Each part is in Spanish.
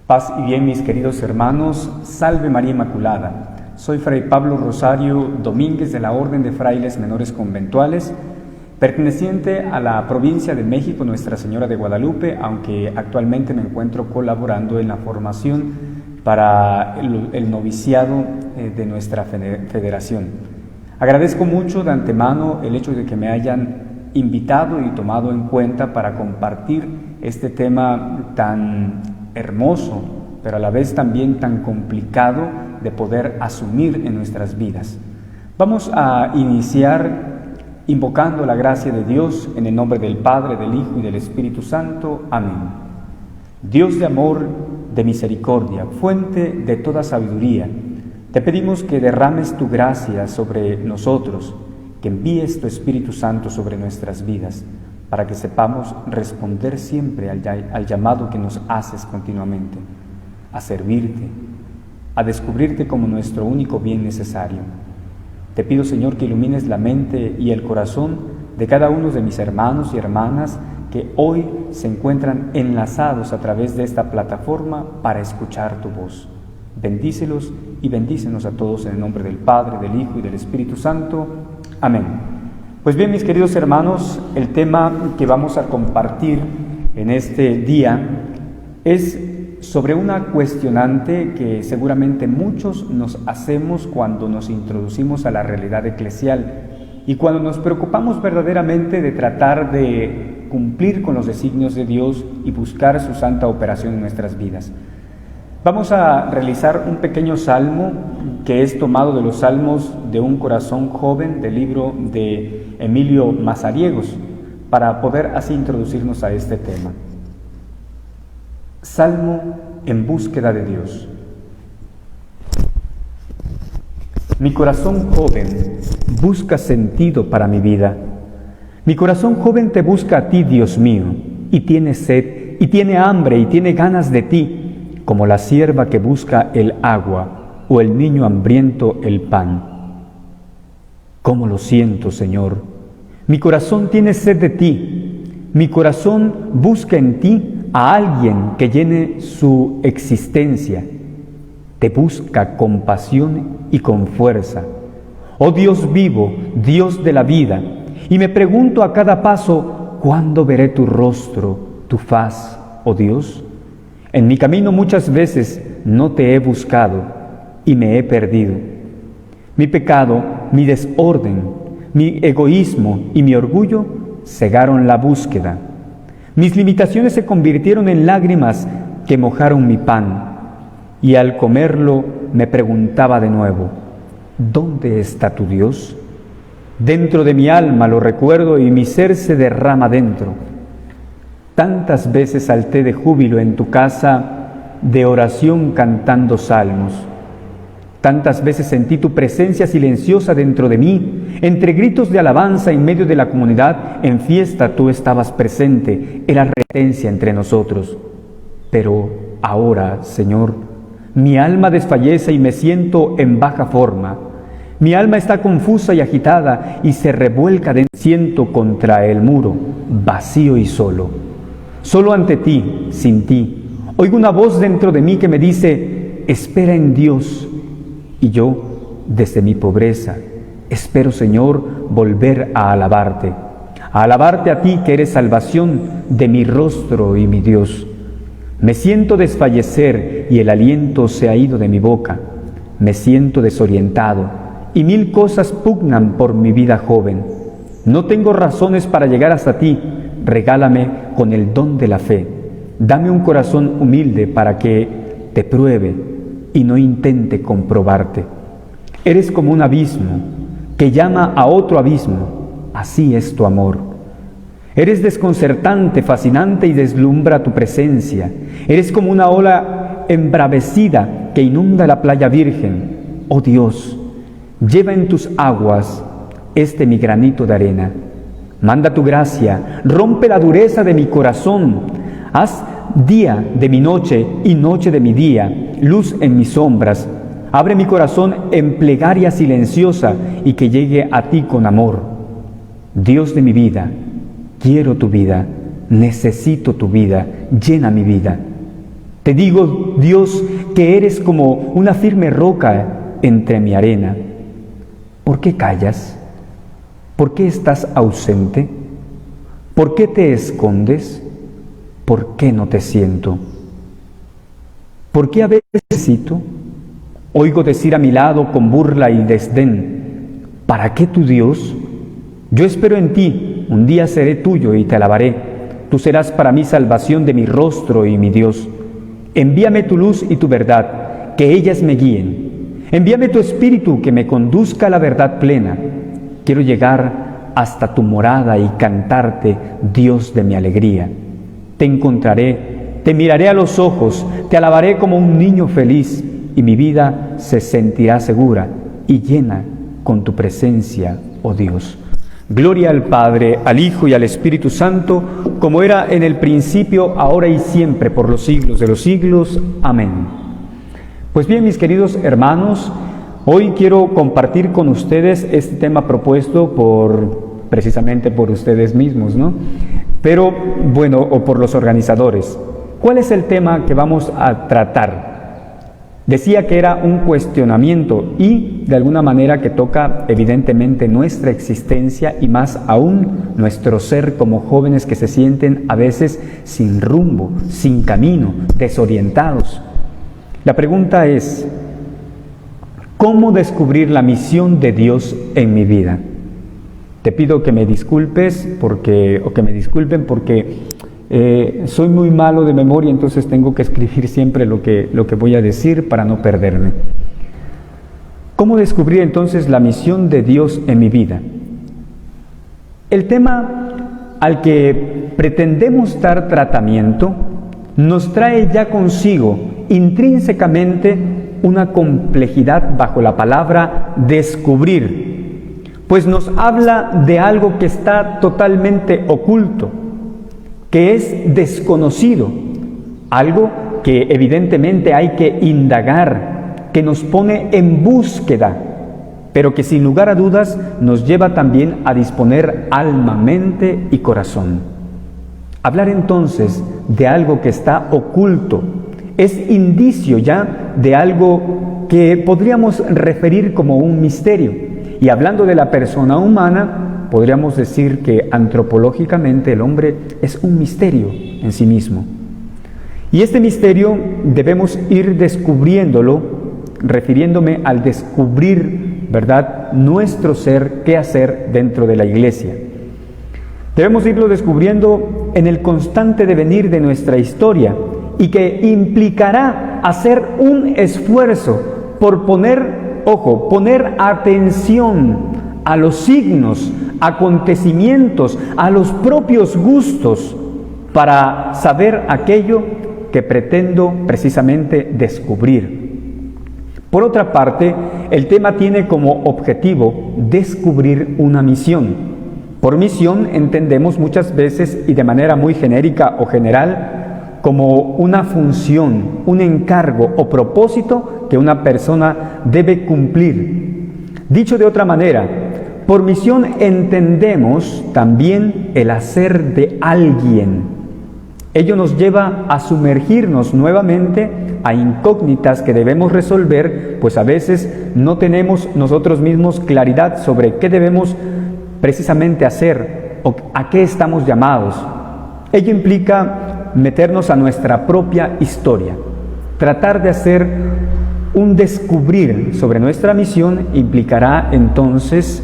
Paz y bien, mis queridos hermanos, salve María Inmaculada. Soy Fray Pablo Rosario Domínguez de la Orden de Frailes Menores Conventuales, perteneciente a la provincia de México, Nuestra Señora de Guadalupe, aunque actualmente me encuentro colaborando en la formación para el noviciado de nuestra federación. Agradezco mucho de antemano el hecho de que me hayan invitado y tomado en cuenta para compartir este tema tan hermoso, pero a la vez también tan complicado de poder asumir en nuestras vidas. Vamos a iniciar invocando la gracia de Dios en el nombre del Padre, del Hijo y del Espíritu Santo. Amén. Dios de amor, de misericordia, fuente de toda sabiduría, te pedimos que derrames tu gracia sobre nosotros, que envíes tu Espíritu Santo sobre nuestras vidas, para que sepamos responder siempre al llamado que nos haces continuamente, a servirte, a descubrirte como nuestro único bien necesario. Te pido, Señor, que ilumines la mente y el corazón de cada uno de mis hermanos y hermanas que hoy se encuentran enlazados a través de esta plataforma para escuchar tu voz. Bendícelos y bendícenos a todos en el nombre del Padre, del Hijo y del Espíritu Santo. Amén. Pues bien, mis queridos hermanos, el tema que vamos a compartir en este día es sobre una cuestionante que seguramente muchos nos hacemos cuando nos introducimos a la realidad eclesial y cuando nos preocupamos verdaderamente de tratar de cumplir con los designios de Dios y buscar su santa operación en nuestras vidas. Vamos a realizar un pequeño salmo que es tomado de los Salmos de un corazón joven del libro de Emilio Mazariegos, para poder así introducirnos a este tema. Salmo en búsqueda de Dios. Mi corazón joven busca sentido para mi vida. Mi corazón joven te busca a ti, Dios mío, y tiene sed, y tiene hambre, y tiene ganas de ti, como la sierva que busca el agua, o el niño hambriento el pan. ¿Cómo lo siento, Señor? Mi corazón tiene sed de ti. Mi corazón busca en ti a alguien que llene su existencia. Te busca con pasión y con fuerza. Oh Dios vivo, Dios de la vida, y me pregunto a cada paso, ¿cuándo veré tu rostro, tu faz, oh Dios? En mi camino muchas veces no te he buscado y me he perdido. Mi pecado, mi desorden, mi egoísmo y mi orgullo cegaron la búsqueda. Mis limitaciones se convirtieron en lágrimas que mojaron mi pan, y al comerlo me preguntaba de nuevo, ¿dónde está tu Dios? Dentro de mi alma lo recuerdo y mi ser se derrama dentro. Tantas veces salté de júbilo en tu casa de oración cantando salmos. Tantas veces sentí tu presencia silenciosa dentro de mí. Entre gritos de alabanza en medio de la comunidad, en fiesta tú estabas presente, era retencia entre nosotros. Pero ahora, Señor, mi alma desfallece y me siento en baja forma. Mi alma está confusa y agitada y se revuelca siento contra el muro, vacío y solo. Solo ante ti, sin ti. Oigo una voz dentro de mí que me dice, espera en Dios. Y yo, desde mi pobreza, espero, Señor, volver a alabarte a ti que eres salvación de mi rostro y mi Dios. Me siento desfallecer y el aliento se ha ido de mi boca. Me siento desorientado y mil cosas pugnan por mi vida joven. No tengo razones para llegar hasta ti. Regálame con el don de la fe. Dame un corazón humilde para que te pruebe y no intente comprobarte. Eres como un abismo que llama a otro abismo. Así es tu amor. Eres desconcertante, fascinante y deslumbra tu presencia. Eres como una ola embravecida que inunda la playa virgen. Oh Dios, lleva en tus aguas mi granito de arena. Manda tu gracia, rompe la dureza de mi corazón. Haz día de mi noche y noche de mi día, luz en mis sombras. Abre mi corazón en plegaria silenciosa y que llegue a ti con amor. Dios de mi vida, quiero tu vida, necesito tu vida, llena mi vida. Te digo, Dios, que eres como una firme roca entre mi arena. ¿Por qué callas? ¿Por qué estás ausente? ¿Por qué te escondes? ¿Por qué no te siento? ¿Por qué a veces necesito? Oigo decir a mi lado con burla y desdén: ¿para qué tu Dios? Yo espero en ti, un día seré tuyo y te alabaré. Tú serás para mí salvación de mi rostro y mi Dios. Envíame tu luz y tu verdad, que ellas me guíen. Envíame tu espíritu que me conduzca a la verdad plena. Quiero llegar hasta tu morada y cantarte, Dios de mi alegría. Te encontraré, te miraré a los ojos, te alabaré como un niño feliz, y mi vida se sentirá segura y llena con tu presencia, oh Dios. Gloria al Padre, al Hijo y al Espíritu Santo, como era en el principio, ahora y siempre, por los siglos de los siglos. Amén. Pues bien, mis queridos hermanos, hoy quiero compartir con ustedes este tema propuesto precisamente por ustedes mismos, ¿no? Pero, bueno, o por los organizadores. ¿Cuál es el tema que vamos a tratar? Decía que era un cuestionamiento y de alguna manera que toca evidentemente nuestra existencia y más aún nuestro ser como jóvenes que se sienten a veces sin rumbo, sin camino, desorientados. La pregunta es: ¿cómo descubrir la misión de Dios en mi vida? Te pido que me disculpes porque soy muy malo de memoria, entonces tengo que escribir siempre lo que voy a decir para no perderme. ¿Cómo descubrir entonces la misión de Dios en mi vida? El tema al que pretendemos dar tratamiento nos trae ya consigo intrínsecamente una complejidad bajo la palabra descubrir, pues nos habla de algo que está totalmente oculto, que es desconocido, algo que evidentemente hay que indagar, que nos pone en búsqueda, pero que sin lugar a dudas nos lleva también a disponer alma, mente y corazón. Hablar entonces de algo que está oculto es indicio ya de algo que podríamos referir como un misterio. Y hablando de la persona humana, podríamos decir que antropológicamente el hombre es un misterio en sí mismo. Y este misterio debemos ir descubriéndolo, refiriéndome al descubrir, ¿verdad?, nuestro ser, qué hacer dentro de la iglesia. Debemos irlo descubriendo en el constante devenir de nuestra historia y que implicará hacer un esfuerzo por poner atención a los signos, acontecimientos, a los propios gustos, para saber aquello que pretendo precisamente descubrir. Por otra parte, el tema tiene como objetivo descubrir una misión. Por misión entendemos muchas veces y de manera muy genérica o general como una función, un encargo o propósito que una persona debe cumplir. Dicho de otra manera, por misión entendemos también el hacer de alguien. Ello nos lleva a sumergirnos nuevamente a incógnitas que debemos resolver, pues a veces no tenemos nosotros mismos claridad sobre qué debemos precisamente hacer o a qué estamos llamados. Ello implica meternos a nuestra propia historia. Tratar de hacer un descubrir sobre nuestra misión implicará entonces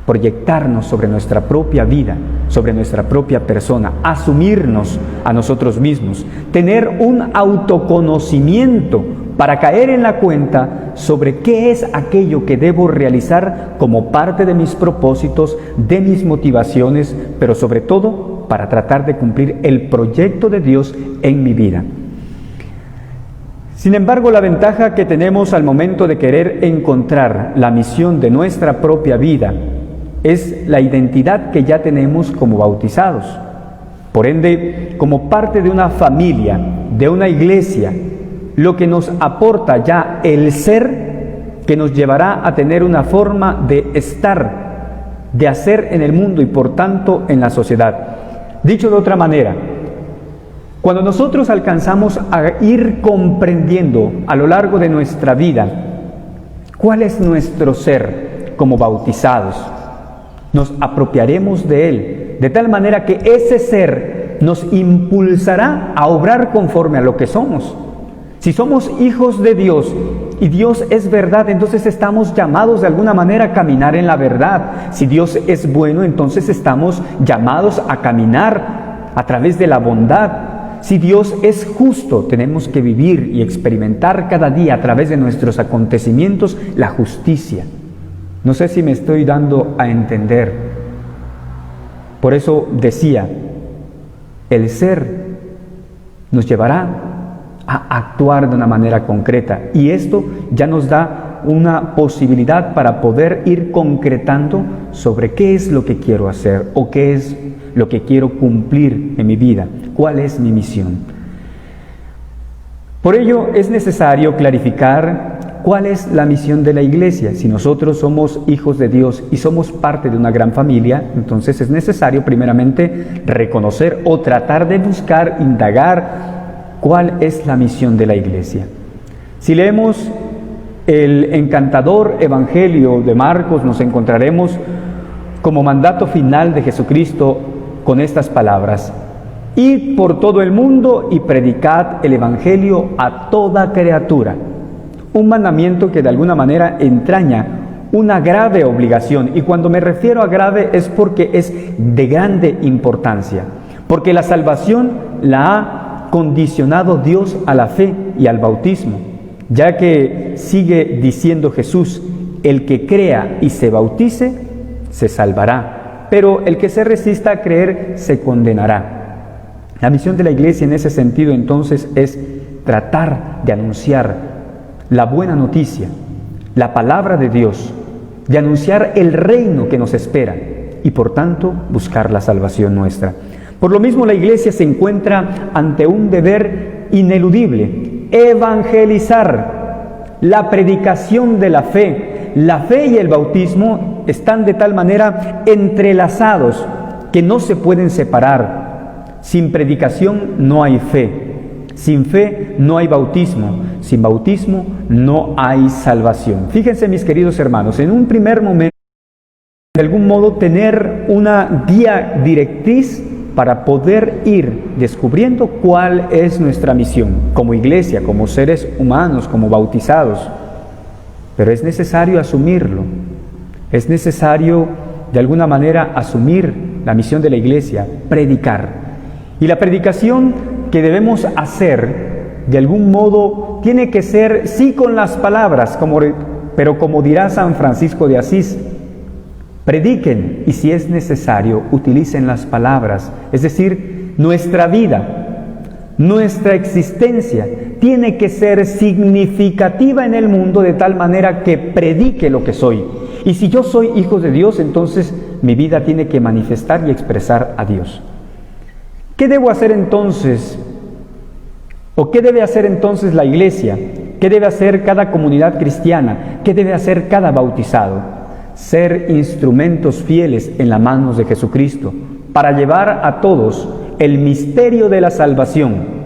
proyectarnos sobre nuestra propia vida, sobre nuestra propia persona, asumirnos a nosotros mismos, tener un autoconocimiento para caer en la cuenta sobre qué es aquello que debo realizar como parte de mis propósitos, de mis motivaciones, pero sobre todo para tratar de cumplir el proyecto de Dios en mi vida. Sin embargo, la ventaja que tenemos al momento de querer encontrar la misión de nuestra propia vida es la identidad que ya tenemos como bautizados. Por ende, como parte de una familia, de una iglesia, lo que nos aporta ya el ser que nos llevará a tener una forma de estar, de hacer en el mundo y por tanto en la sociedad. Dicho de otra manera, Cuando nosotros alcanzamos a ir comprendiendo a lo largo de nuestra vida cuál es nuestro ser como bautizados, nos apropiaremos de él, de tal manera que ese ser nos impulsará a obrar conforme a lo que somos. Si somos hijos de Dios y Dios es verdad, entonces estamos llamados de alguna manera a caminar en la verdad. Si Dios es bueno, entonces estamos llamados a caminar a través de la bondad. Si Dios es justo, tenemos que vivir y experimentar cada día a través de nuestros acontecimientos la justicia. No sé si me estoy dando a entender. Por eso decía, el ser nos llevará a actuar de una manera concreta, y esto ya nos da una posibilidad para poder ir concretando sobre qué es lo que quiero hacer o qué es lo que quiero cumplir en mi vida, cuál es mi misión. Por ello es necesario clarificar cuál es la misión de la iglesia. Si nosotros somos hijos de Dios y somos parte de una gran familia, entonces es necesario primeramente reconocer o tratar de buscar, indagar cuál es la misión de la iglesia. Si leemos el encantador Evangelio de Marcos, nos encontraremos como mandato final de Jesucristo con estas palabras: id por todo el mundo y predicad el Evangelio a toda criatura. Un mandamiento que de alguna manera entraña una grave obligación, y cuando me refiero a grave es porque es de grande importancia, porque la salvación la ha condicionado Dios a la fe y al bautismo, ya que sigue diciendo Jesús: el que crea y se bautice se salvará, pero el que se resista a creer se condenará. La misión de la iglesia en ese sentido entonces es tratar de anunciar la buena noticia, la palabra de Dios, de anunciar el reino que nos espera y por tanto buscar la salvación nuestra. Por lo mismo la iglesia se encuentra ante un deber ineludible: evangelizar, la predicación de la fe. La fe y el bautismo están de tal manera entrelazados que no se pueden separar. Sin predicación no hay fe, sin fe no hay bautismo, sin bautismo no hay salvación. Fíjense, mis queridos hermanos, en un primer momento, de algún modo tener una guía directriz para poder ir descubriendo cuál es nuestra misión como iglesia, como seres humanos, como bautizados. Pero es necesario asumirlo, es necesario de alguna manera asumir la misión de la iglesia, predicar. Y la predicación que debemos hacer, de algún modo, tiene que ser sí con las palabras, pero como dirá San Francisco de Asís, prediquen y si es necesario utilicen las palabras, es decir, nuestra vida, nuestra existencia tiene que ser significativa en el mundo de tal manera que predique lo que soy. Y si yo soy hijo de Dios, entonces mi vida tiene que manifestar y expresar a Dios. ¿Qué debo hacer entonces? ¿O qué debe hacer entonces la iglesia? ¿Qué debe hacer cada comunidad cristiana? ¿Qué debe hacer cada bautizado? Ser instrumentos fieles en las manos de Jesucristo para llevar a todos el misterio de la salvación,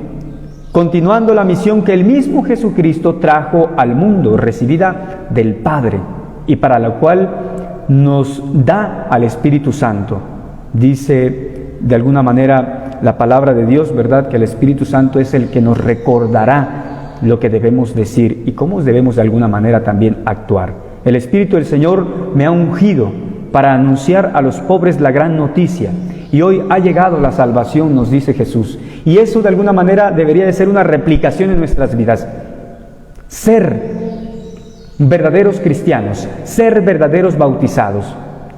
continuando la misión que el mismo Jesucristo trajo al mundo, recibida del Padre, y para la cual nos da al Espíritu Santo. Dice de alguna manera la palabra de Dios, ¿verdad?, que el Espíritu Santo es el que nos recordará lo que debemos decir y cómo debemos de alguna manera también actuar. El Espíritu del Señor me ha ungido para anunciar a los pobres la gran noticia. Y hoy ha llegado la salvación, nos dice Jesús. Y eso de alguna manera debería de ser una replicación en nuestras vidas. Ser verdaderos cristianos, ser verdaderos bautizados,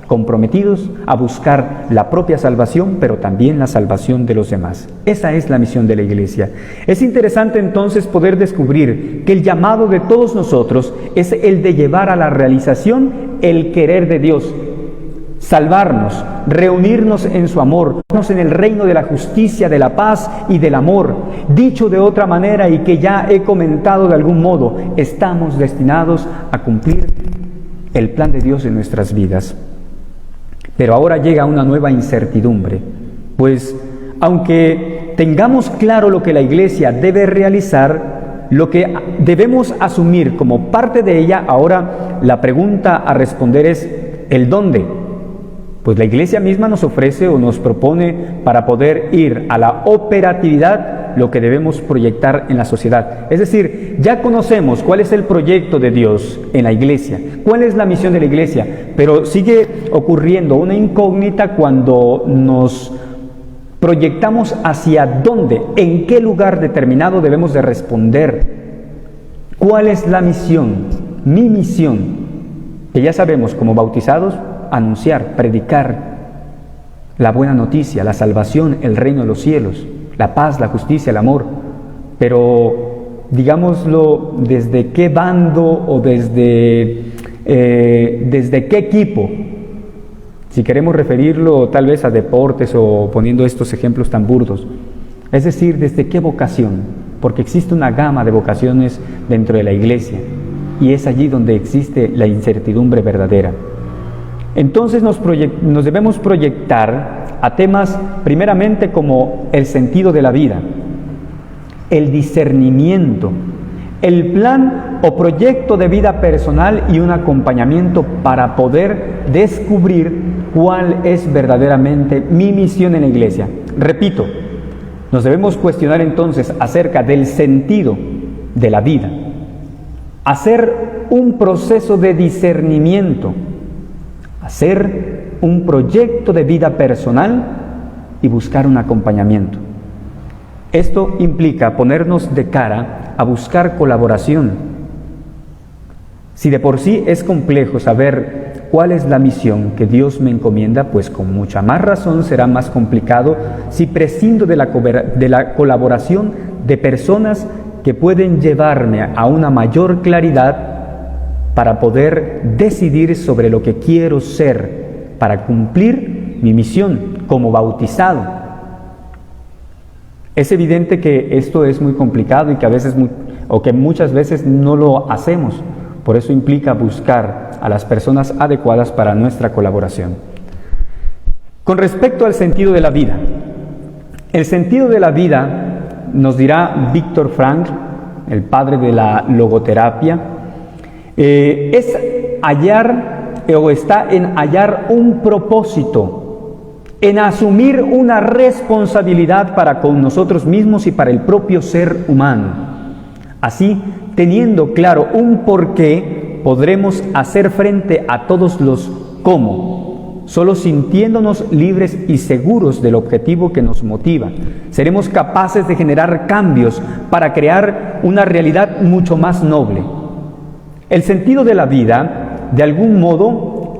comprometidos a buscar la propia salvación, pero también la salvación de los demás. Esa es la misión de la iglesia. Es interesante entonces poder descubrir que el llamado de todos nosotros es el de llevar a la realización el querer de Dios, salvarnos, reunirnos en su amor, en el reino de la justicia, de la paz y del amor. Dicho de otra manera y que ya he comentado de algún modo, estamos destinados a cumplir el plan de Dios en nuestras vidas. Pero ahora llega una nueva incertidumbre, pues aunque tengamos claro lo que la Iglesia debe realizar, lo que debemos asumir como parte de ella, ahora la pregunta a responder es ¿el dónde? Pues la Iglesia misma nos ofrece o nos propone para poder ir a la operatividad lo que debemos proyectar en la sociedad. Es decir, ya conocemos cuál es el proyecto de Dios en la Iglesia, cuál es la misión de la Iglesia, pero sigue ocurriendo una incógnita cuando nos proyectamos hacia dónde, en qué lugar determinado debemos de responder. ¿Cuál es la misión? Mi misión, que ya sabemos como bautizados, anunciar, predicar la buena noticia, la salvación, el reino de los cielos, la paz, la justicia, el amor. Pero, digámoslo, ¿desde qué bando o desde qué equipo? Si queremos referirlo tal vez a deportes o poniendo estos ejemplos tan burdos. Es decir, ¿desde qué vocación? Porque existe una gama de vocaciones dentro de la Iglesia y es allí donde existe la incertidumbre verdadera. Entonces nos debemos proyectar a temas primeramente como el sentido de la vida, el discernimiento, el plan o proyecto de vida personal y un acompañamiento para poder descubrir cuál es verdaderamente mi misión en la Iglesia. Repito, nos debemos cuestionar entonces acerca del sentido de la vida, hacer un proceso de discernimiento, hacer un proyecto de vida personal y buscar un acompañamiento. Esto implica ponernos de cara a buscar colaboración. Si de por sí es complejo saber cuál es la misión que Dios me encomienda, pues con mucha más razón será más complicado si prescindo de la colaboración de personas que pueden llevarme a una mayor claridad para poder decidir sobre lo que quiero ser, para cumplir mi misión como bautizado. Es evidente que esto es muy complicado y que muchas veces no lo hacemos. Por eso implica buscar a las personas adecuadas para nuestra colaboración. Con respecto al sentido de la vida, el sentido de la vida, nos dirá Viktor Frankl, el padre de la logoterapia, es hallar o está en hallar un propósito, en asumir una responsabilidad para con nosotros mismos y para el propio ser humano. Así, teniendo claro un porqué, podremos hacer frente a todos los cómo. Solo sintiéndonos libres y seguros del objetivo que nos motiva, seremos capaces de generar cambios para crear una realidad mucho más noble. El sentido de la vida, de algún modo,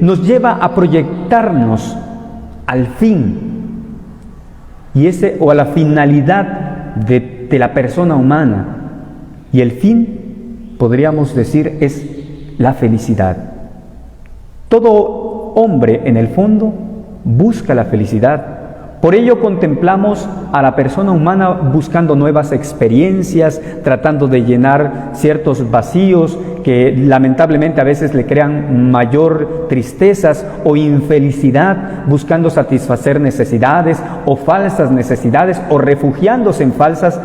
nos lleva a proyectarnos al fin o a la finalidad de la persona humana. Y el fin, podríamos decir, es la felicidad. Todo hombre, en el fondo, busca la felicidad. Por ello contemplamos a la persona humana buscando nuevas experiencias, tratando de llenar ciertos vacíos que lamentablemente a veces le crean mayor tristezas o infelicidad, buscando satisfacer necesidades o falsas necesidades o refugiándose en falsas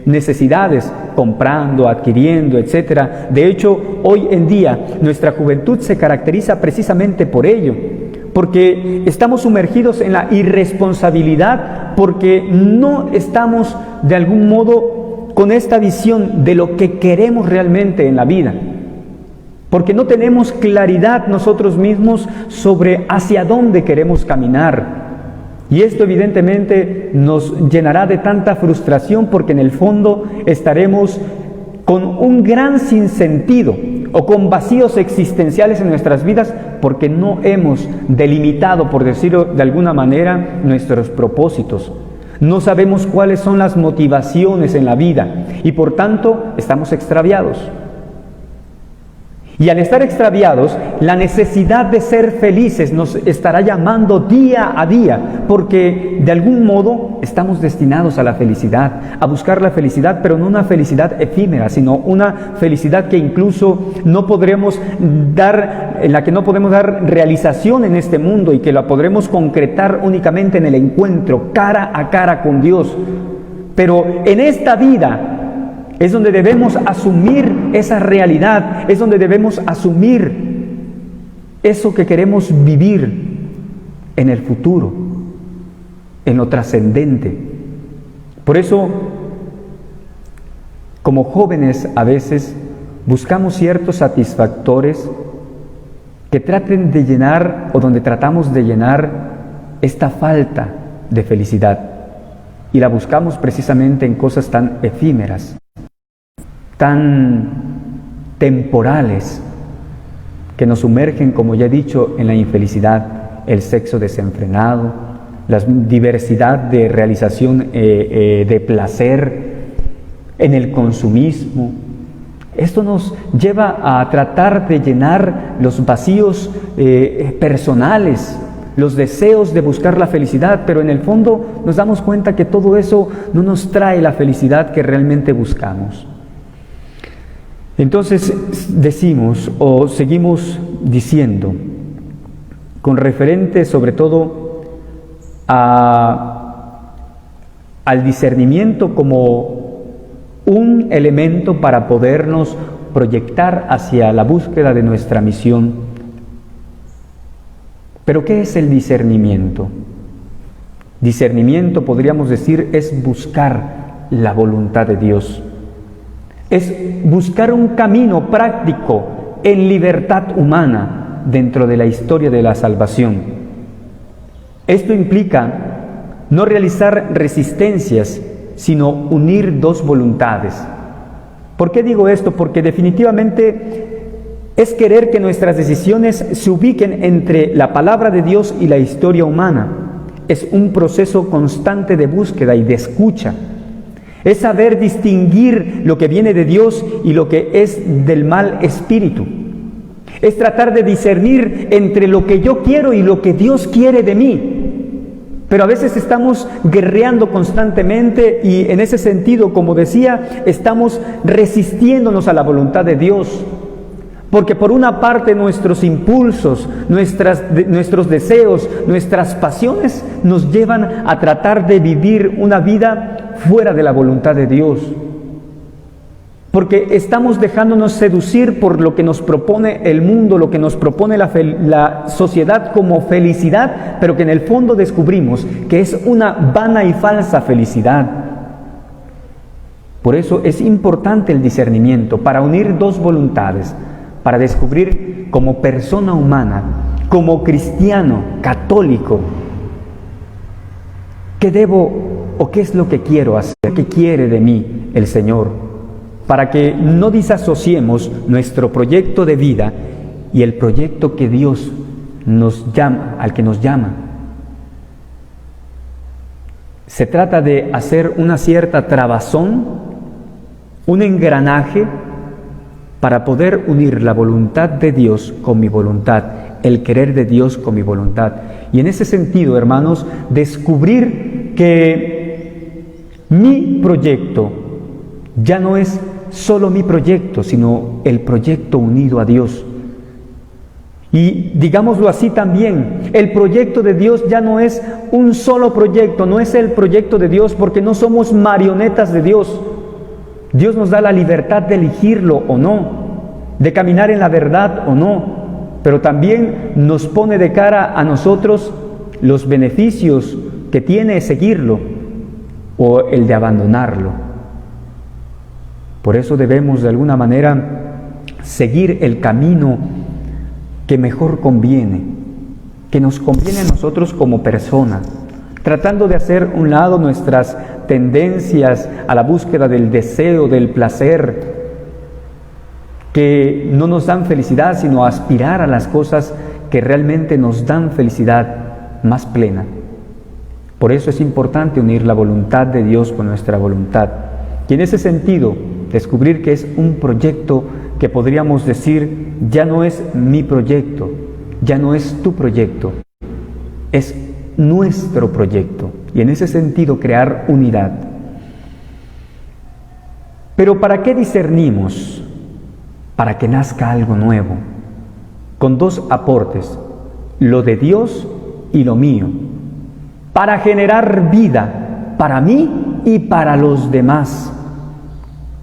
necesidades, comprando, adquiriendo, etc. De hecho, hoy en día nuestra juventud se caracteriza precisamente por ello, porque estamos sumergidos en la irresponsabilidad, porque no estamos de algún modo con esta visión de lo que queremos realmente en la vida, porque no tenemos claridad nosotros mismos sobre hacia dónde queremos caminar. Y esto evidentemente nos llenará de tanta frustración, porque en el fondo estaremos con un gran sinsentido o con vacíos existenciales en nuestras vidas, porque no hemos delimitado, por decirlo de alguna manera, nuestros propósitos. No sabemos cuáles son las motivaciones en la vida y por tanto estamos extraviados. Y al estar extraviados, la necesidad de ser felices nos estará llamando día a día, porque de algún modo estamos destinados a la felicidad, a buscar la felicidad, pero no una felicidad efímera, sino una felicidad que incluso no podremos dar, en la que no podemos dar realización en este mundo y que la podremos concretar únicamente en el encuentro cara a cara con Dios. Pero en esta vida es donde debemos asumir esa realidad, es donde debemos asumir eso que queremos vivir en el futuro, en lo trascendente. Por eso, como jóvenes a veces buscamos ciertos satisfactores que traten de llenar o donde tratamos de llenar esta falta de felicidad y la buscamos precisamente en cosas tan efímeras, tan temporales, que nos sumergen, como ya he dicho, en la infelicidad, el sexo desenfrenado, la diversidad de realización de placer, en el consumismo. Esto nos lleva a tratar de llenar los vacíos personales, los deseos de buscar la felicidad, pero en el fondo nos damos cuenta que todo eso no nos trae la felicidad que realmente buscamos. Entonces decimos o seguimos diciendo, con referente sobre todo al discernimiento como un elemento para podernos proyectar hacia la búsqueda de nuestra misión. ¿Pero qué es el discernimiento? Discernimiento, podríamos decir, es buscar la voluntad de Dios. Es buscar un camino práctico en libertad humana dentro de la historia de la salvación. Esto implica no realizar resistencias, sino unir dos voluntades. ¿Por qué digo esto? Porque definitivamente es querer que nuestras decisiones se ubiquen entre la palabra de Dios y la historia humana. Es un proceso constante de búsqueda y de escucha. Es saber distinguir lo que viene de Dios y lo que es del mal espíritu. Es tratar de discernir entre lo que yo quiero y lo que Dios quiere de mí. Pero a veces estamos guerreando constantemente y en ese sentido, como decía, estamos resistiéndonos a la voluntad de Dios. Porque por una parte nuestros impulsos, nuestros deseos, nuestras pasiones nos llevan a tratar de vivir una vida fuera de la voluntad de Dios. Porque estamos dejándonos seducir por lo que nos propone el mundo, lo que nos propone la sociedad como felicidad, pero que en el fondo descubrimos que es una vana y falsa felicidad. Por eso es importante el discernimiento para unir dos voluntades, para descubrir como persona humana, como cristiano, católico, qué debo o qué es lo que quiero hacer, qué quiere de mí el Señor, para que no disasociemos nuestro proyecto de vida y el proyecto que Dios nos llama, al que nos llama. Se trata de hacer una cierta trabazón, un engranaje, para poder unir la voluntad de Dios con mi voluntad, el querer de Dios con mi voluntad. Y en ese sentido, hermanos, descubrir que mi proyecto ya no es solo mi proyecto, sino el proyecto unido a Dios. Y digámoslo así también, el proyecto de Dios ya no es un solo proyecto, no es el proyecto de Dios porque no somos marionetas de Dios. Dios nos da la libertad de elegirlo o no, de caminar en la verdad o no, pero también nos pone de cara a nosotros los beneficios que tiene seguirlo o el de abandonarlo. Por eso debemos de alguna manera seguir el camino que mejor conviene, que nos conviene a nosotros como personas, tratando de hacer un lado nuestras tendencias a la búsqueda del deseo, del placer, que no nos dan felicidad, sino aspirar a las cosas que realmente nos dan felicidad más plena. Por eso es importante unir la voluntad de Dios con nuestra voluntad. Y en ese sentido, descubrir que es un proyecto que podríamos decir, ya no es mi proyecto, ya no es tu proyecto, es nuestro proyecto. Y en ese sentido crear unidad. Pero ¿para qué discernimos? Para que nazca algo nuevo, con dos aportes, lo de Dios y lo mío, para generar vida para mí y para los demás.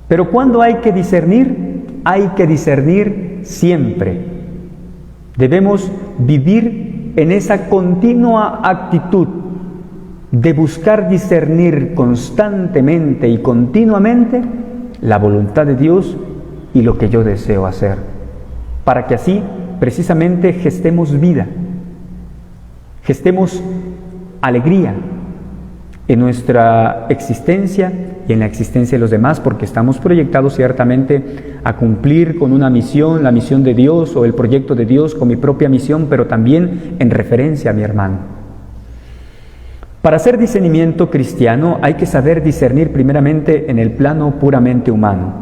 Pero ¿cuándo hay que discernir? Hay que discernir siempre. Debemos vivir en esa continua actitud de buscar discernir constantemente y continuamente la voluntad de Dios y lo que yo deseo hacer, para que así precisamente gestemos vida, gestemos alegría en nuestra existencia y en la existencia de los demás, porque estamos proyectados ciertamente a cumplir con una misión, la misión de Dios o el proyecto de Dios, con mi propia misión, pero también en referencia a mi hermano. Para hacer discernimiento cristiano hay que saber discernir primeramente en el plano puramente humano.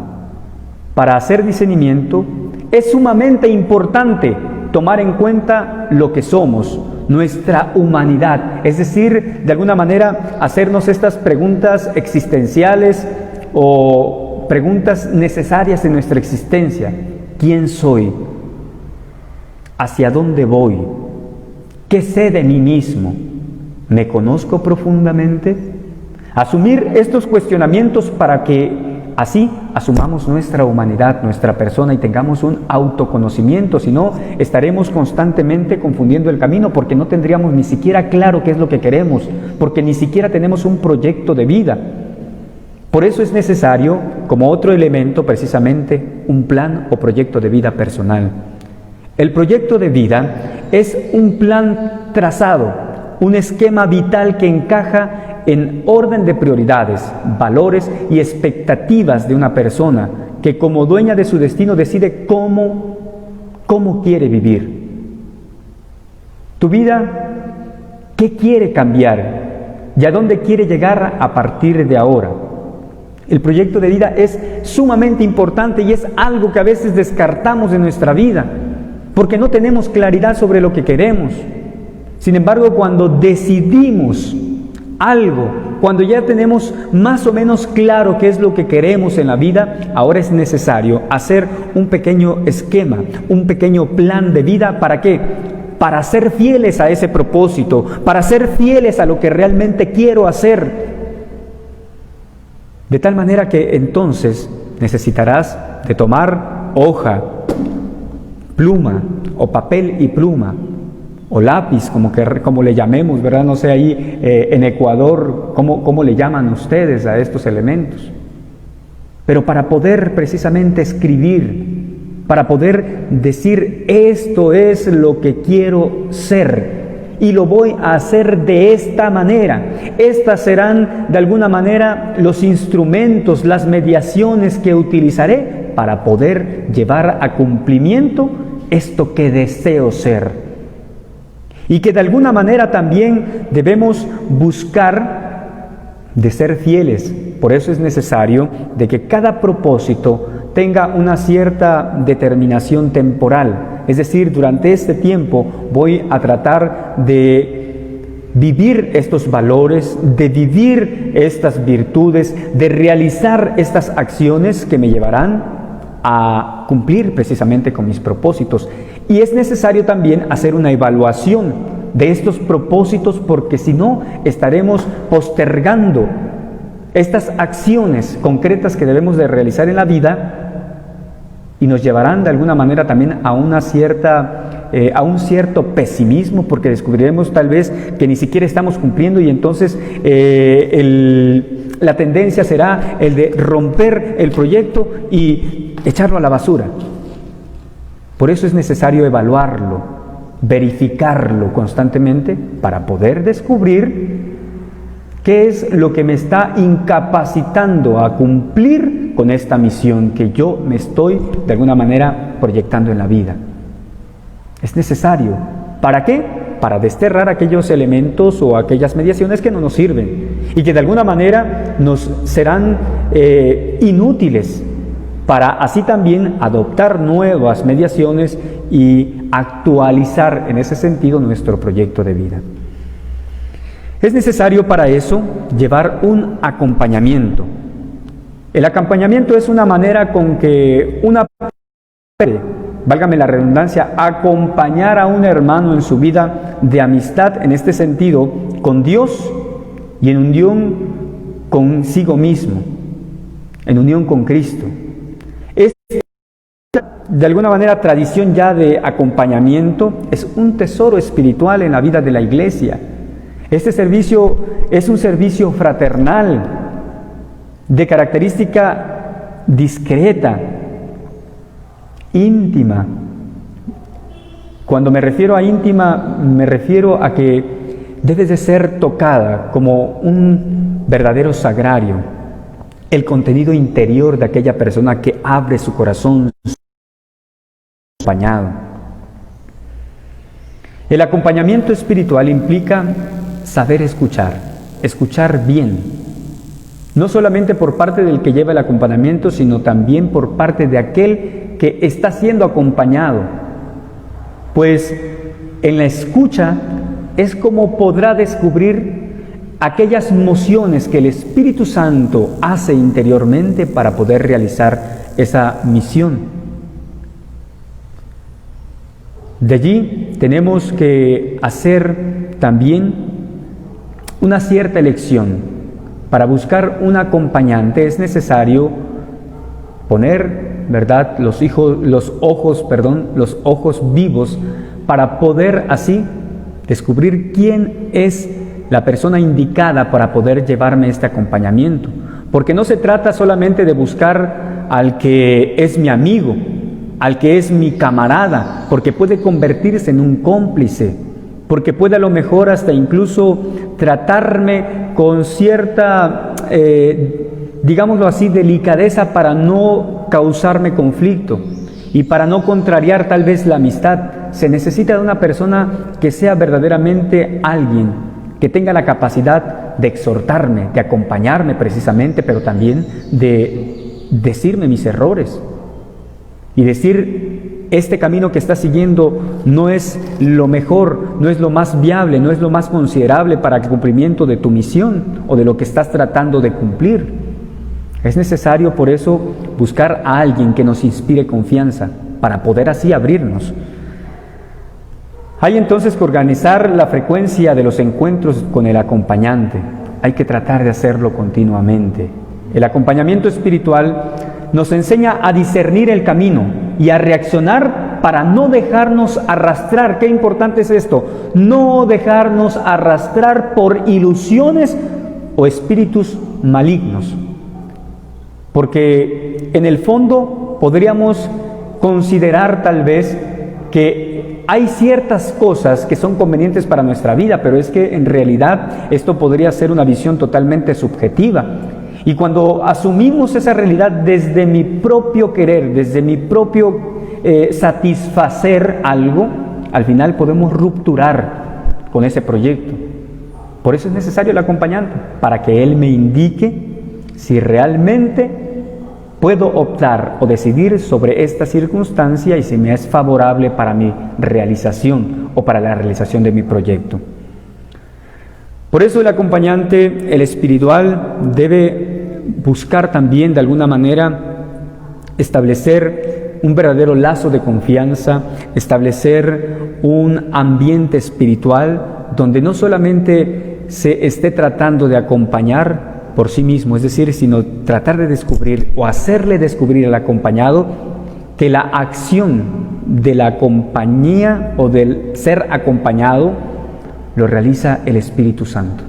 Para hacer discernimiento es sumamente importante tomar en cuenta lo que somos, nuestra humanidad, es decir, de alguna manera hacernos estas preguntas existenciales o preguntas necesarias en nuestra existencia. ¿Quién soy? ¿Hacia dónde voy? ¿Qué sé de mí mismo? ¿Me conozco profundamente? Asumir estos cuestionamientos para que así asumamos nuestra humanidad, nuestra persona y tengamos un autoconocimiento, si no estaremos constantemente confundiendo el camino porque no tendríamos ni siquiera claro qué es lo que queremos, porque ni siquiera tenemos un proyecto de vida. Por eso es necesario, como otro elemento, precisamente un plan o proyecto de vida personal. El proyecto de vida es un plan trazado, un esquema vital que encaja en orden de prioridades, valores y expectativas de una persona que como dueña de su destino decide cómo quiere vivir. Tu vida, ¿qué quiere cambiar? ¿Y a dónde quiere llegar a partir de ahora? El proyecto de vida es sumamente importante y es algo que a veces descartamos de nuestra vida porque no tenemos claridad sobre lo que queremos. Sin embargo, cuando decidimos algo, cuando ya tenemos más o menos claro qué es lo que queremos en la vida, ahora es necesario hacer un pequeño esquema, un pequeño plan de vida. ¿Para qué? Para ser fieles a ese propósito, para ser fieles a lo que realmente quiero hacer. De tal manera que entonces necesitarás de tomar hoja, pluma o papel y pluma, o lápiz, como le llamemos, ¿verdad? No sé ahí en Ecuador cómo le llaman ustedes a estos elementos. Pero para poder precisamente escribir, para poder decir esto es lo que quiero ser y lo voy a hacer de esta manera. Estas serán de alguna manera los instrumentos, las mediaciones que utilizaré para poder llevar a cumplimiento esto que deseo ser. Y que de alguna manera también debemos buscar de ser fieles. Por eso es necesario de que cada propósito tenga una cierta determinación temporal. Es decir, durante este tiempo voy a tratar de vivir estos valores, de vivir estas virtudes, de realizar estas acciones que me llevarán a cumplir precisamente con mis propósitos. Y es necesario también hacer una evaluación de estos propósitos, porque si no estaremos postergando estas acciones concretas que debemos de realizar en la vida y nos llevarán de alguna manera también a un cierto pesimismo, porque descubriremos tal vez que ni siquiera estamos cumpliendo y entonces la tendencia será el de romper el proyecto y echarlo a la basura. Por eso es necesario evaluarlo, verificarlo constantemente para poder descubrir qué es lo que me está incapacitando a cumplir con esta misión que yo me estoy de alguna manera proyectando en la vida. Es necesario. ¿Para qué? Para desterrar aquellos elementos o aquellas mediaciones que no nos sirven y que de alguna manera nos serán inútiles para así también adoptar nuevas mediaciones y actualizar en ese sentido nuestro proyecto de vida. Es necesario para eso llevar un acompañamiento. El acompañamiento es una manera con que una persona, válgame la redundancia, acompañar a un hermano en su vida de amistad, en este sentido, con Dios y en unión consigo mismo, en unión con Cristo. Es de alguna manera tradición ya de acompañamiento, es un tesoro espiritual en la vida de la iglesia. Este servicio es un servicio fraternal, de característica discreta, íntima. Cuando me refiero a íntima, me refiero a que debe de ser tocada como un verdadero sagrario, el contenido interior de aquella persona que abre su corazón acompañado. El acompañamiento espiritual implica saber escuchar bien, no solamente por parte del que lleva el acompañamiento, sino también por parte de aquel que está siendo acompañado, pues en la escucha es como podrá descubrir aquellas mociones que el Espíritu Santo hace interiormente para poder realizar esa misión. De allí tenemos que hacer también una cierta elección. Para buscar un acompañante es necesario poner, ¿verdad?, los ojos vivos para poder así descubrir quién es la persona indicada para poder llevarme este acompañamiento. Porque no se trata solamente de buscar al que es mi amigo, al que es mi camarada, porque puede convertirse en un cómplice, porque puede a lo mejor hasta incluso tratarme con cierta, digámoslo así, delicadeza para no causarme conflicto y para no contrariar tal vez la amistad. Se necesita de una persona que sea verdaderamente alguien que tenga la capacidad de exhortarme, de acompañarme precisamente, pero también de decirme mis errores y decir: este camino que estás siguiendo no es lo mejor, no es lo más viable, no es lo más considerable para el cumplimiento de tu misión o de lo que estás tratando de cumplir. Es necesario por eso buscar a alguien que nos inspire confianza para poder así abrirnos. Hay entonces que organizar la frecuencia de los encuentros con el acompañante. Hay que tratar de hacerlo continuamente. El acompañamiento espiritual nos enseña a discernir el camino y a reaccionar para no dejarnos arrastrar. Qué importante es esto: no dejarnos arrastrar por ilusiones o espíritus malignos. Porque en el fondo podríamos considerar tal vez que hay ciertas cosas que son convenientes para nuestra vida, pero es que en realidad esto podría ser una visión totalmente subjetiva. Y cuando asumimos esa realidad desde mi propio querer, desde mi propio satisfacer algo, al final podemos rupturar con ese proyecto. Por eso es necesario el acompañante, para que él me indique si realmente puedo optar o decidir sobre esta circunstancia y si me es favorable para mi realización o para la realización de mi proyecto. Por eso el acompañante, el espiritual, debe buscar también de alguna manera establecer un verdadero lazo de confianza, establecer un ambiente espiritual donde no solamente se esté tratando de acompañar por sí mismo, es decir, sino tratar de descubrir o hacerle descubrir al acompañado que la acción de la compañía o del ser acompañado lo realiza el Espíritu Santo.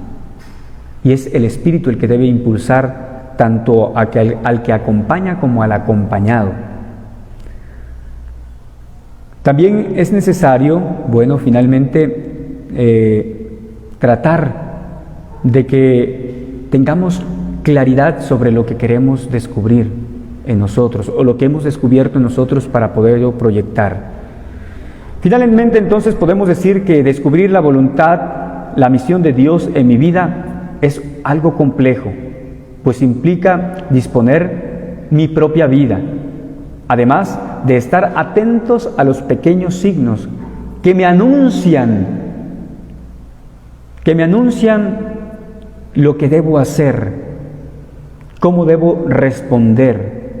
Y es el Espíritu el que debe impulsar tanto al que acompaña como al acompañado. También es necesario, finalmente, tratar de que tengamos claridad sobre lo que queremos descubrir en nosotros o lo que hemos descubierto en nosotros para poderlo proyectar. Finalmente, entonces, podemos decir que descubrir la voluntad, la misión de Dios en mi vida es algo complejo, pues implica disponer mi propia vida, además de estar atentos a los pequeños signos que me anuncian lo que debo hacer, cómo debo responder,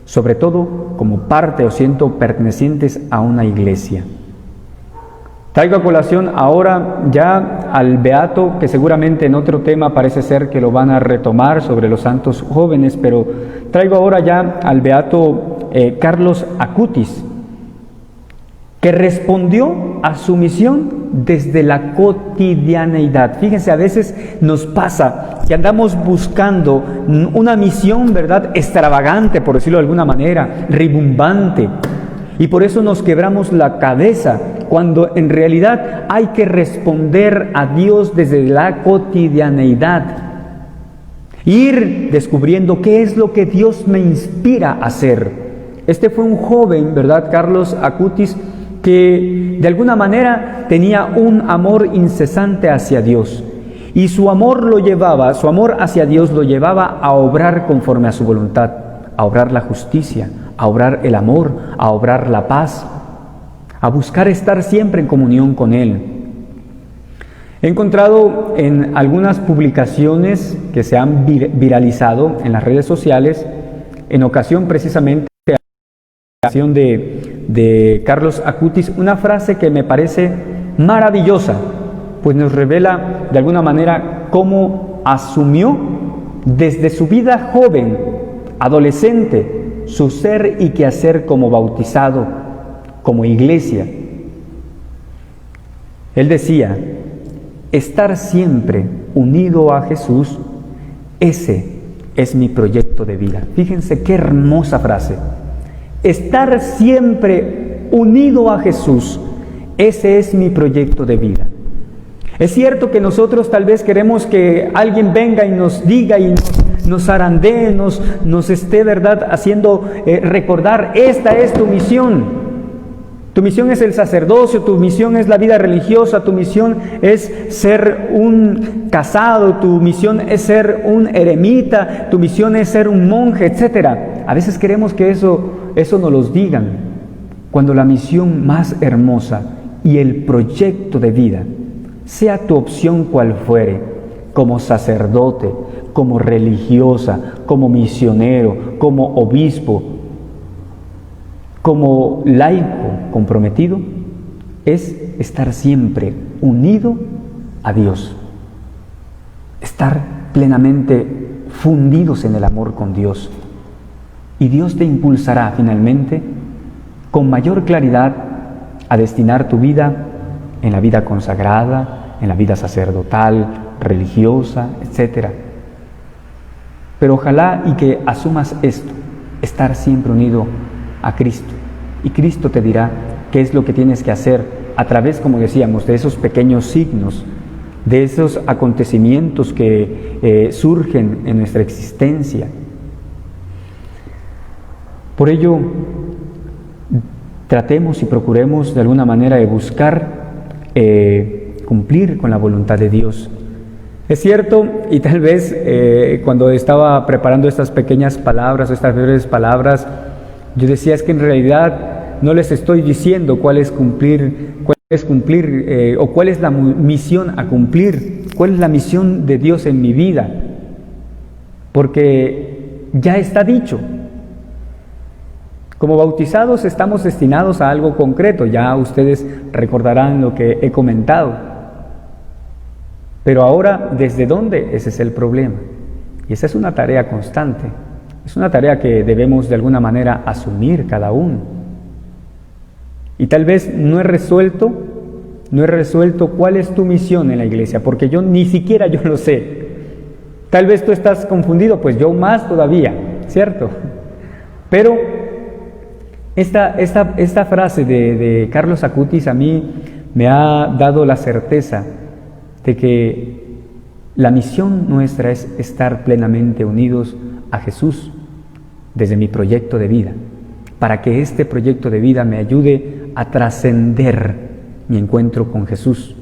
sobre todo como parte o siendo pertenecientes a una iglesia. Traigo a colación ahora ya al beato, que seguramente en otro tema parece ser que lo van a retomar sobre los santos jóvenes, pero traigo ahora ya al beato Carlos Acutis, que respondió a su misión desde la cotidianeidad. Fíjense, a veces nos pasa que andamos buscando una misión, ¿verdad?, extravagante, por decirlo de alguna manera, ribombante, y por eso nos quebramos la cabeza, cuando en realidad hay que responder a Dios desde la cotidianeidad. Ir descubriendo qué es lo que Dios me inspira a hacer. Este fue un joven, ¿verdad?, Carlos Acutis, que de alguna manera tenía un amor incesante hacia Dios. Y su amor hacia Dios lo llevaba a obrar conforme a su voluntad, a obrar la justicia, a obrar el amor, a obrar la paz, a buscar estar siempre en comunión con Él. He encontrado en algunas publicaciones que se han viralizado en las redes sociales, en ocasión precisamente de la ocasión de Carlos Acutis, una frase que me parece maravillosa, pues nos revela de alguna manera cómo asumió desde su vida joven, adolescente, su ser y quehacer como bautizado, como iglesia. Él decía: estar siempre unido a Jesús, ese es mi proyecto de vida. Fíjense qué hermosa frase. Estar siempre unido a Jesús, ese es mi proyecto de vida. Es cierto que nosotros tal vez queremos que alguien venga y nos diga y nos zarandee, nos esté, ¿verdad?, haciendo recordar: esta es tu misión. Tu misión es el sacerdocio, tu misión es la vida religiosa, tu misión es ser un casado, tu misión es ser un eremita, tu misión es ser un monje, etc. A veces queremos que eso nos lo digan, cuando la misión más hermosa y el proyecto de vida, sea tu opción cual fuere, como sacerdote, como religiosa, como misionero, como obispo, como laico comprometido, es estar siempre unido a Dios, estar plenamente fundidos en el amor con Dios. Y Dios te impulsará finalmente con mayor claridad a destinar tu vida en la vida consagrada, en la vida sacerdotal, religiosa, etc. Pero ojalá y que asumas esto, estar siempre unido a Cristo. Y Cristo te dirá qué es lo que tienes que hacer a través, como decíamos, de esos pequeños signos, de esos acontecimientos que surgen en nuestra existencia. Por ello, tratemos y procuremos de alguna manera de buscar cumplir con la voluntad de Dios. Es cierto, y tal vez cuando estaba preparando estas pequeñas palabras, estas breves palabras, yo decía, es que en realidad no les estoy diciendo cuál es cumplir o cuál es la misión a cumplir, cuál es la misión de Dios en mi vida, porque ya está dicho. Como bautizados estamos destinados a algo concreto, ya ustedes recordarán lo que he comentado. Pero ahora, ¿desde dónde? Ese es el problema. Y esa es una tarea constante. Es una tarea que debemos de alguna manera asumir cada uno. Y tal vez no he resuelto cuál es tu misión en la iglesia, porque ni siquiera yo lo sé. Tal vez tú estás confundido, pues yo más todavía, ¿cierto? Pero esta frase de Carlos Acutis a mí me ha dado la certeza de que la misión nuestra es estar plenamente unidos a Jesús desde mi proyecto de vida, para que este proyecto de vida me ayude a trascender mi encuentro con Jesús,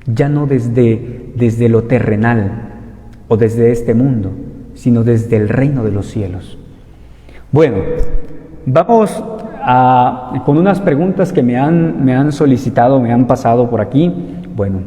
ya no desde lo terrenal o desde este mundo, sino desde el reino de los cielos. Bueno, Vamos con unas preguntas que me han solicitado, me han pasado por aquí. Bueno,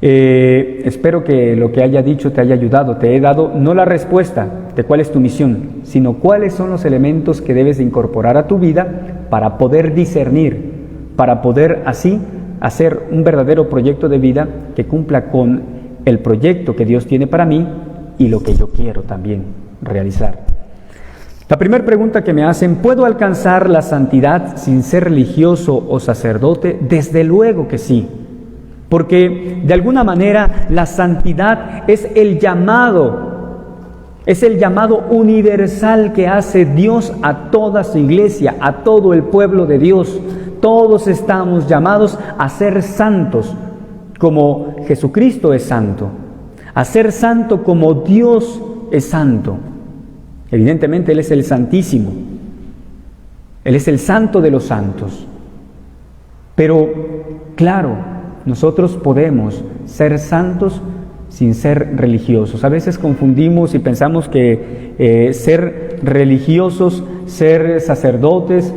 espero que lo que haya dicho te haya ayudado. Te he dado no la respuesta de cuál es tu misión, sino cuáles son los elementos que debes de incorporar a tu vida para poder discernir, para poder así hacer un verdadero proyecto de vida que cumpla con el proyecto que Dios tiene para mí y lo que yo quiero también realizar. La primera pregunta que me hacen: ¿puedo alcanzar la santidad sin ser religioso o sacerdote? Desde luego que sí, porque de alguna manera la santidad es el llamado universal que hace Dios a toda su iglesia, a todo el pueblo de Dios. Todos estamos llamados a ser santos como Jesucristo es santo, a ser santo como Dios es santo. Evidentemente Él es el Santísimo, Él es el Santo de los santos. Pero, claro, nosotros podemos ser santos sin ser religiosos. A veces confundimos y pensamos que ser religiosos, ser sacerdotes,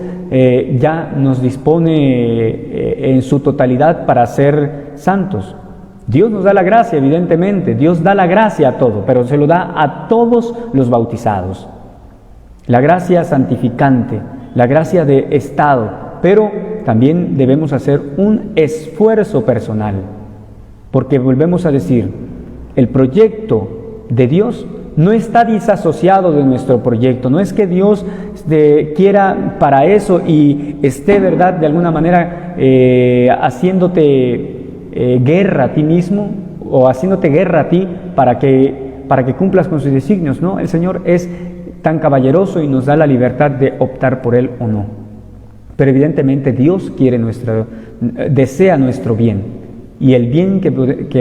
ya nos dispone en su totalidad para ser santos. Dios nos da la gracia, evidentemente, Dios da la gracia a todo, pero se lo da a todos los bautizados. La gracia santificante, la gracia de estado, pero también debemos hacer un esfuerzo personal, porque volvemos a decir, el proyecto de Dios no está disasociado de nuestro proyecto. No es que Dios quiera para eso y esté, ¿verdad?, de alguna manera haciéndote guerra a ti mismo o haciéndote guerra a ti para que cumplas con sus designios. No, el Señor es tan caballeroso y nos da la libertad de optar por Él o no. Pero evidentemente Dios desea nuestro bien, y el bien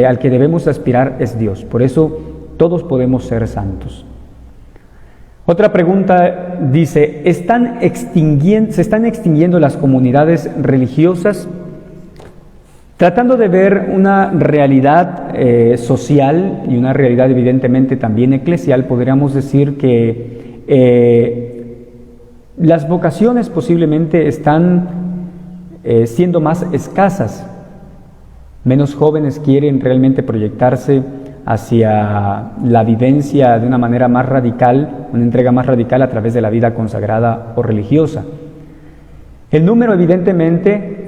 al que debemos aspirar es Dios. Por eso todos podemos ser santos. Otra pregunta dice: ¿se están extinguiendo las comunidades religiosas? Tratando de ver una realidad social y una realidad evidentemente también eclesial, podríamos decir que las vocaciones posiblemente están siendo más escasas. Menos jóvenes quieren realmente proyectarse hacia la vivencia de una manera más radical, una entrega más radical a través de la vida consagrada o religiosa. El número evidentemente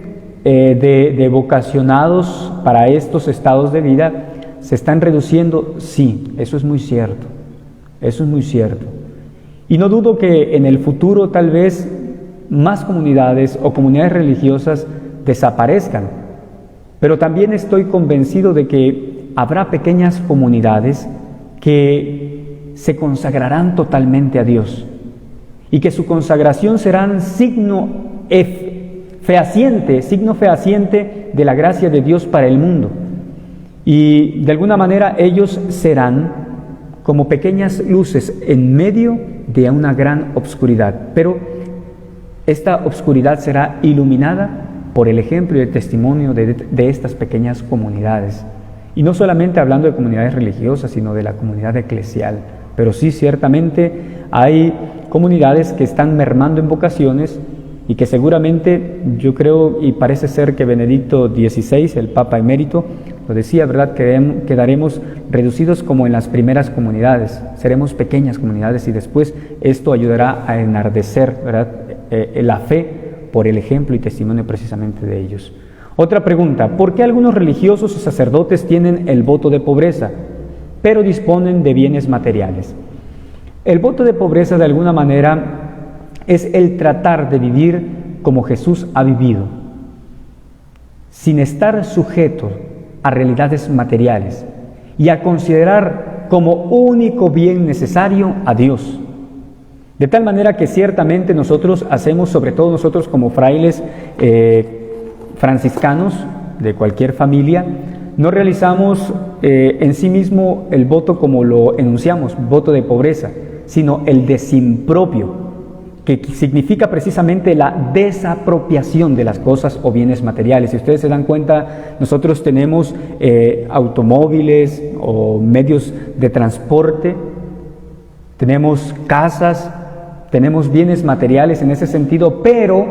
de vocacionados para estos estados de vida se están reduciendo, sí, eso es muy cierto, eso es muy cierto. Y no dudo que en el futuro tal vez más comunidades o comunidades religiosas desaparezcan, pero también estoy convencido de que habrá pequeñas comunidades que se consagrarán totalmente a Dios y que su consagración será signo fehaciente de la gracia de Dios para el mundo. Y de alguna manera ellos serán como pequeñas luces en medio de una gran obscuridad, pero esta obscuridad será iluminada por el ejemplo y el testimonio de estas pequeñas comunidades. Y no solamente hablando de comunidades religiosas, sino de la comunidad eclesial. Pero sí, ciertamente hay comunidades que están mermando en vocaciones y que seguramente, yo creo y parece ser que Benedicto XVI, el Papa emérito, lo decía, ¿verdad?, que quedaremos reducidos como en las primeras comunidades. Seremos pequeñas comunidades y después esto ayudará a enardecer, ¿verdad?, la fe por el ejemplo y testimonio precisamente de ellos. Otra pregunta: ¿por qué algunos religiosos o sacerdotes tienen el voto de pobreza, pero disponen de bienes materiales? El voto de pobreza, de alguna manera, es el tratar de vivir como Jesús ha vivido, sin estar sujeto a realidades materiales y a considerar como único bien necesario a Dios. De tal manera que ciertamente nosotros hacemos, sobre todo nosotros como frailes franciscanos de cualquier familia, no realizamos en sí mismo el voto como lo enunciamos, voto de pobreza, sino el desimpropio, que significa precisamente la desapropiación de las cosas o bienes materiales. Si ustedes se dan cuenta, nosotros tenemos automóviles o medios de transporte, tenemos casas, tenemos bienes materiales en ese sentido, pero,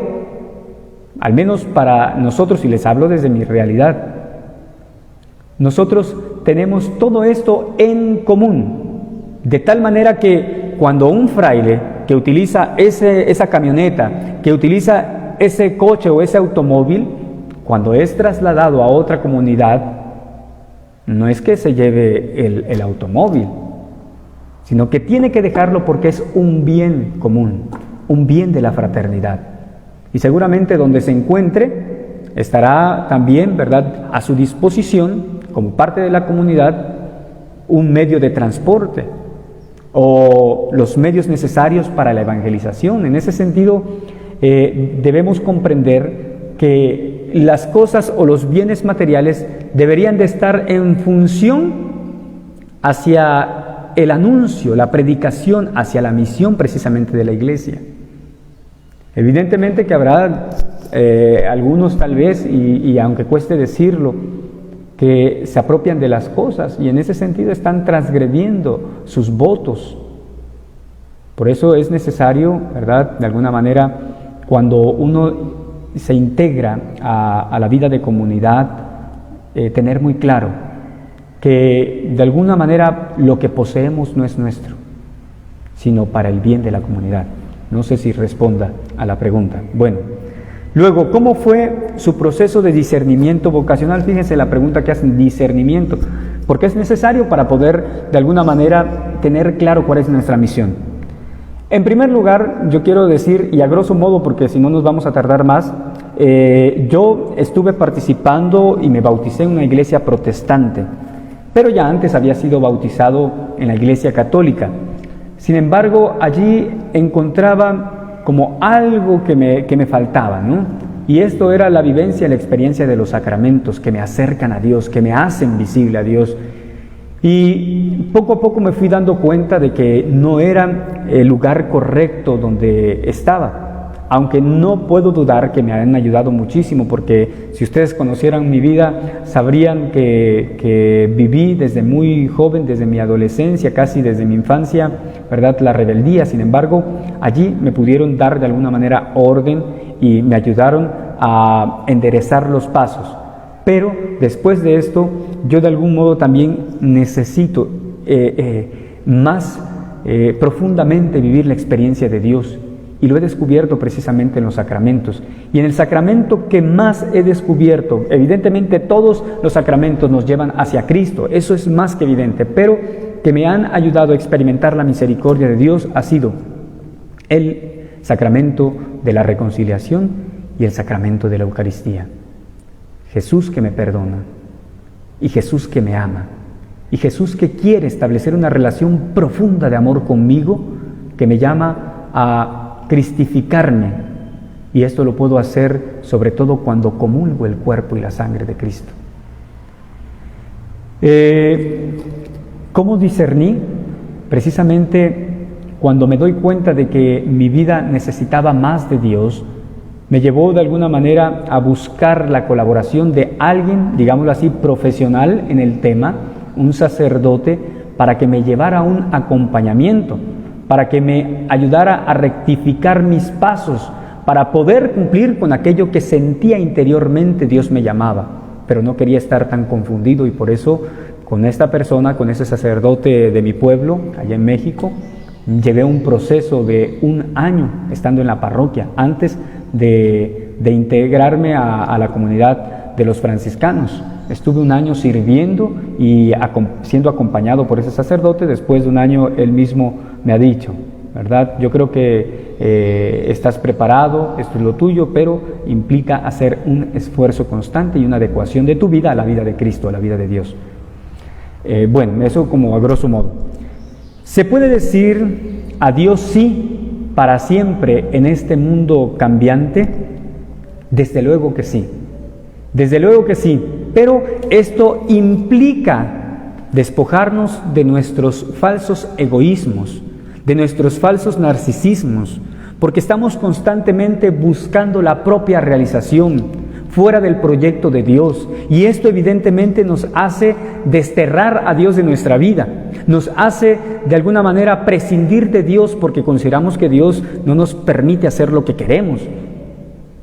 al menos para nosotros, y les hablo desde mi realidad, nosotros tenemos todo esto en común, de tal manera que cuando un fraile que utiliza esa camioneta, que utiliza ese coche o ese automóvil, cuando es trasladado a otra comunidad, no es que se lleve el automóvil, sino que tiene que dejarlo porque es un bien común, un bien de la fraternidad. Y seguramente donde se encuentre estará también, ¿verdad?, a su disposición, como parte de la comunidad, un medio de transporte o los medios necesarios para la evangelización. En ese sentido, debemos comprender que las cosas o los bienes materiales deberían de estar en función hacia el anuncio, la predicación, hacia la misión precisamente de la iglesia. Evidentemente que habrá algunos tal vez, y aunque cueste decirlo, que se apropian de las cosas y en ese sentido están transgrediendo sus votos. Por eso es necesario, ¿verdad?, de alguna manera, cuando uno se integra a la vida de comunidad, tener muy claro que de alguna manera lo que poseemos no es nuestro, sino para el bien de la comunidad. No sé si responda a la pregunta. Bueno, luego, ¿cómo fue su proceso de discernimiento vocacional? Fíjense la pregunta que hacen, discernimiento, porque es necesario para poder de alguna manera tener claro cuál es nuestra misión. En primer lugar, yo quiero decir, y a grosso modo, porque si no nos vamos a tardar más, yo estuve participando y me bauticé en una iglesia protestante, pero ya antes había sido bautizado en la iglesia católica. Sin embargo, allí encontraba como algo que me faltaba, ¿no? Y esto era la vivencia, la experiencia de los sacramentos que me acercan a Dios, que me hacen visible a Dios. Y poco a poco me fui dando cuenta de que no era el lugar correcto donde estaba, aunque no puedo dudar que me han ayudado muchísimo, porque si ustedes conocieran mi vida, sabrían que viví desde muy joven, desde mi adolescencia, casi desde mi infancia, ¿verdad?, la rebeldía. Sin embargo, allí me pudieron dar de alguna manera orden y me ayudaron a enderezar los pasos. Pero después de esto, yo de algún modo también necesito más profundamente vivir la experiencia de Dios. Y lo he descubierto precisamente en los sacramentos. Y en el sacramento que más he descubierto, evidentemente todos los sacramentos nos llevan hacia Cristo, eso es más que evidente, pero que me han ayudado a experimentar la misericordia de Dios ha sido el sacramento de la reconciliación y el sacramento de la Eucaristía. Jesús que me perdona, y Jesús que me ama, y Jesús que quiere establecer una relación profunda de amor conmigo, que me llama a cristificarme, y esto lo puedo hacer sobre todo cuando comulgo el cuerpo y la sangre de Cristo. ¿Cómo discerní? Precisamente cuando me doy cuenta de que mi vida necesitaba más de Dios, me llevó de alguna manera a buscar la colaboración de alguien, digámoslo así, profesional en el tema, un sacerdote, para que me llevara un acompañamiento, para que me ayudara a rectificar mis pasos, para poder cumplir con aquello que sentía interiormente Dios me llamaba, pero no quería estar tan confundido, y por eso con esta persona, con ese sacerdote de mi pueblo, allá en México, llevé un proceso de 1 año estando en la parroquia, antes de integrarme a la comunidad de los franciscanos. Estuve 1 año sirviendo y siendo acompañado por ese sacerdote. Después de 1 año él mismo me ha dicho, ¿verdad?, yo creo que estás preparado, esto es lo tuyo, pero implica hacer un esfuerzo constante y una adecuación de tu vida a la vida de Cristo, a la vida de Dios. Bueno, eso como a grosso modo. ¿Se puede decir adiós sí para siempre en este mundo cambiante? Desde luego que sí, desde luego que sí, pero esto implica despojarnos de nuestros falsos egoísmos, de nuestros falsos narcisismos, porque estamos constantemente buscando la propia realización, fuera del proyecto de Dios. Y esto evidentemente nos hace desterrar a Dios de nuestra vida. Nos hace de alguna manera prescindir de Dios porque consideramos que Dios no nos permite hacer lo que queremos.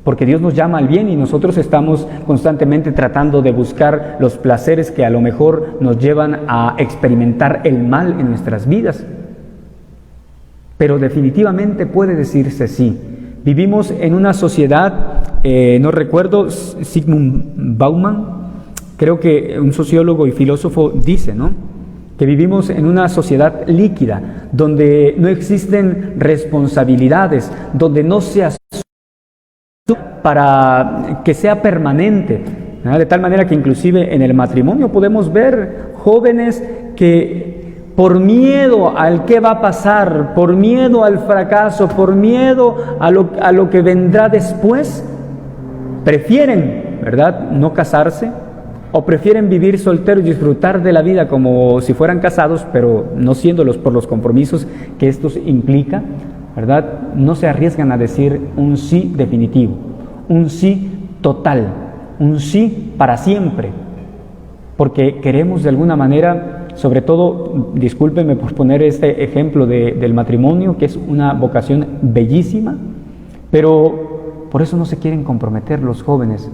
Porque Dios nos llama al bien y nosotros estamos constantemente tratando de buscar los placeres que a lo mejor nos llevan a experimentar el mal en nuestras vidas. Pero definitivamente puede decirse sí. Vivimos en una sociedad, no recuerdo, Zygmunt Bauman, creo que un sociólogo y filósofo dice, ¿no?, que vivimos en una sociedad líquida, donde no existen responsabilidades, donde no se asume para que sea permanente, ¿no? De tal manera que inclusive en el matrimonio podemos ver jóvenes que por miedo al qué va a pasar, por miedo al fracaso, por miedo a lo que vendrá después, prefieren, ¿verdad?, no casarse, o prefieren vivir solteros y disfrutar de la vida como si fueran casados, pero no siéndolos por los compromisos que esto implica, ¿verdad? No se arriesgan a decir un sí definitivo, un sí total, un sí para siempre, porque queremos de alguna manera, sobre todo, discúlpenme por poner este ejemplo del matrimonio, que es una vocación bellísima, pero por eso no se quieren comprometer los jóvenes.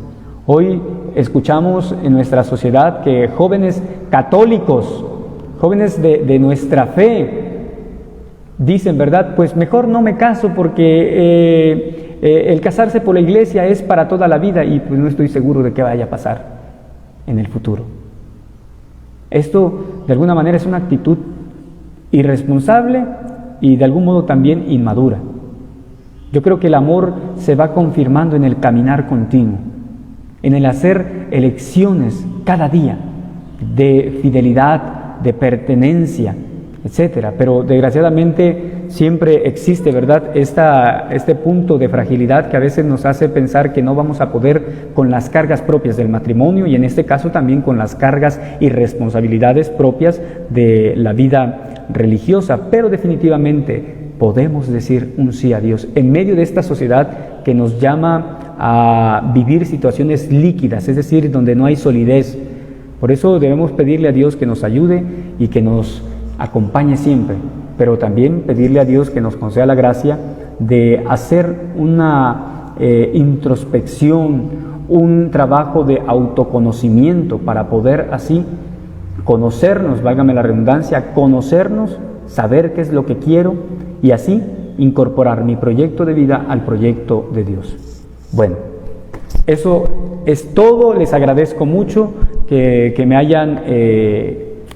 Hoy escuchamos en nuestra sociedad que jóvenes católicos, jóvenes de nuestra fe, dicen, ¿verdad?, pues mejor no me caso porque el casarse por la iglesia es para toda la vida y pues no estoy seguro de qué vaya a pasar en el futuro. Esto de alguna manera es una actitud irresponsable y de algún modo también inmadura. Yo creo que el amor se va confirmando en el caminar continuo, en el hacer elecciones cada día de fidelidad, de pertenencia, etcétera. Pero desgraciadamente siempre existe, ¿verdad?, este punto de fragilidad que a veces nos hace pensar que no vamos a poder con las cargas propias del matrimonio y en este caso también con las cargas y responsabilidades propias de la vida religiosa. Pero definitivamente podemos decir un sí a Dios en medio de esta sociedad que nos llama a vivir situaciones líquidas, es decir, donde no hay solidez. Por eso debemos pedirle a Dios que nos ayude y que nos acompañe siempre, pero también pedirle a Dios que nos conceda la gracia de hacer una introspección, un trabajo de autoconocimiento para poder así conocernos, válgame la redundancia, conocernos, saber qué es lo que quiero y así incorporar mi proyecto de vida al proyecto de Dios. Bueno, eso es todo. Les agradezco mucho que me hayan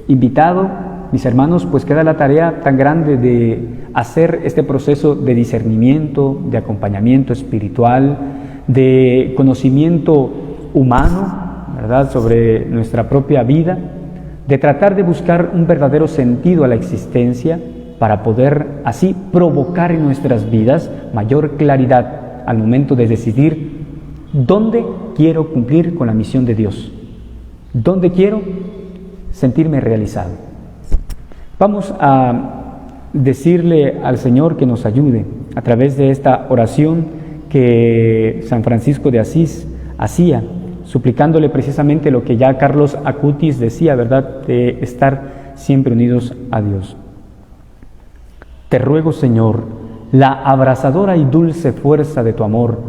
invitado, mis hermanos, pues queda la tarea tan grande de hacer este proceso de discernimiento, de acompañamiento espiritual, de conocimiento humano, ¿verdad?, sobre nuestra propia vida, de tratar de buscar un verdadero sentido a la existencia para poder así provocar en nuestras vidas mayor claridad al momento de decidir dónde quiero cumplir con la misión de Dios, dónde quiero sentirme realizado. Vamos a decirle al Señor que nos ayude a través de esta oración que San Francisco de Asís hacía, suplicándole precisamente lo que ya Carlos Acutis decía, ¿verdad?, de estar siempre unidos a Dios. Te ruego, Señor, la abrazadora y dulce fuerza de tu amor,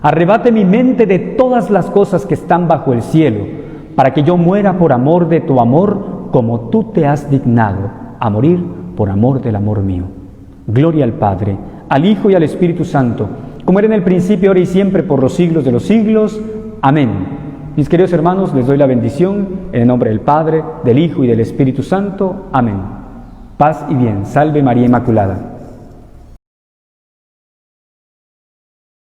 arrebate mi mente de todas las cosas que están bajo el cielo, para que yo muera por amor de tu amor, como tú te has dignado a morir por amor del amor mío. Gloria al Padre, al Hijo y al Espíritu Santo, como era en el principio, ahora y siempre, por los siglos de los siglos. Amén. Mis queridos hermanos, les doy la bendición en el nombre del Padre, del Hijo y del Espíritu Santo. Amén. Paz y bien. Salve María Inmaculada.